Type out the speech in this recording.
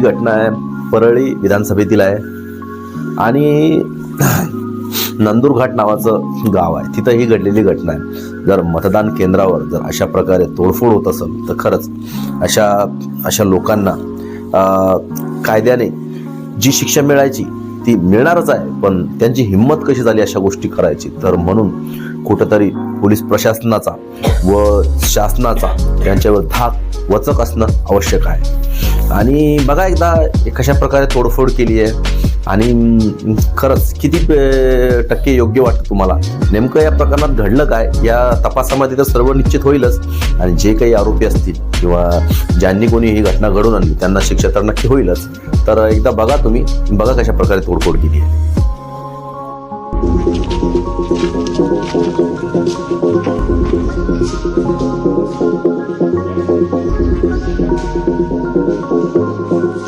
ही घटना आहे परळी विधानसभेतील आहे आणि नंदुरघाट नावाचं गाव आहे, तिथं ही घडलेली घटना आहे। जर मतदान केंद्रावर जर अशा प्रकारे तोडफोड होत असेल तर खरंच अशा लोकांना कायद्याने जी शिक्षा मिळायची ती मिळणारच आहे, पण त्यांची हिंमत कशी झाली अशा गोष्टी करायची। तर म्हणून कुठंतरी पोलीस प्रशासनाचा व शासनाचा त्यांच्यावर धाक वचक असणं आवश्यक आहे। आणि बघा एकदा कशा प्रकारे तोडफोड केली आहे आणि खरंच किती टक्के योग्य वाटतं तुम्हाला? नेमकं या प्रकरणात घडलं काय या तपासामध्ये तर सर्व निश्चित होईलच आणि जे काही आरोपी असतील किंवा ज्यांनी कोणी ही घटना घडवून आणली त्यांना शिक्षा तर नक्की होईलच। तर एकदा बघा तुम्ही, बघा कशा प्रकारे तोडफोड केली आहे।